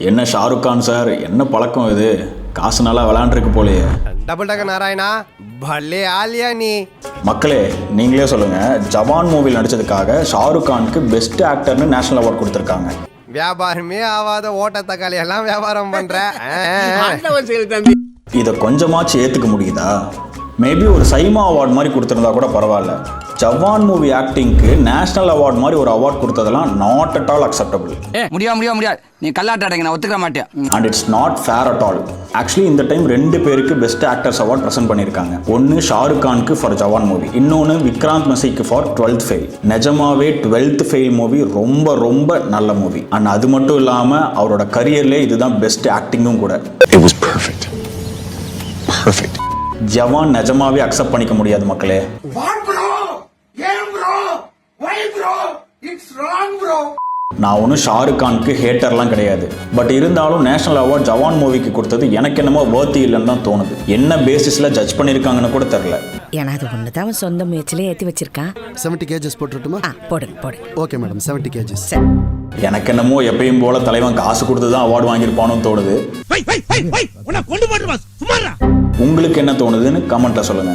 என்ன ஷாருக் கான் சார், என்ன பழக்கம் இது? காசு நல்லா விளையாண்டுருக்கு போலயே. டபுள் டக்கர் நாராயணா, பல்லே ஆலியா நீ. மக்களே நீங்களே சொல்லுங்க, ஜவான் மூவியில் நடிச்சதுக்காக ஷாருக் கானுக்கு பெஸ்ட் ஆக்டர்னு நேஷனல் அவார்ட் கொடுத்துருக்காங்க. வியாபாரமே ஆகாத ஓட்ட தக்காளி எல்லாம் வியாபாரம் பண்ற. இதை கொஞ்சமாச்சு ஏத்துக்க முடியுதா? மேபி ஒரு சைமா அவார்ட் மாதிரி கொடுத்துருந்தா கூட பரவாயில்ல. ஜவான் மூவி ஆக்டிங்க்கு நேஷனல் அவார்ட் மாதிரி ஒரு அவார்ட் கொடுத்ததெல்லாம் நாட் அட் ஆல் அக்செப்டபிள். முடியாது நீ கல்லாட்டாடங்க, நான் ஒத்துக்க மாட்டேன். And it's not fair at all. Actually இந்த டைம் 2 பேருக்கு பெஸ்ட் ஆக்டர்ஸ் அவார்ட் ப்ரெசென்ட் பண்ணியிருக்காங்க. ஒன்று ஷாருக் கானுக்கு ஃபார் ஜவான் மூவி, இன்னொன்று விக்ராந்த் மெஸ்ஸிக்கு ஃபார் 12th ஃபெயில். நிஜமாவே 12th ஃபெயில் மூவி ரொம்ப ரொம்ப நல்ல மூவி. அண்ட் அது மட்டும் இல்லாமல் அவரோட கரியர்லேயே இதுதான் பெஸ்ட் ஆக்டிங்கும் கூட. It was perfect. Perfect. ஜவான் நிஜமாவே அக்செப்ட் பண்ணிக்க முடியாது மக்களே. நான் ஒன்றும் ஷாருக் கானுக்கு ஹேட்டர்லாம் கிடையாது. பட் இருந்தாலும் நேஷனல் அவார்ட் ஜவான் மூவிக்கு கொடுத்தது எனக்கு என்னமோ வர்த்தி இல்லைன்னு தான் தோணுது. என்ன பேசிஸில் ஜட்ஜ் பண்ணியிருக்காங்கன்னு கூட தெரில. ஏன்னா அது ஒன்று தான் சொந்த முயற்சியிலே ஏற்றி வச்சிருக்கான். 70 kgs போட்டுட்டுமா? போடு. Okay madam, 70 kgs. எனக்கு என்னமோ எப்பயும் போல தலைவன் காசு கொடுத்து தான் அவார்டு வாங்கியிருப்பானு தோணுது. உங்களுக்கு என்ன தோணுதுன்னு கமெண்ட்ல சொல்லுங்க.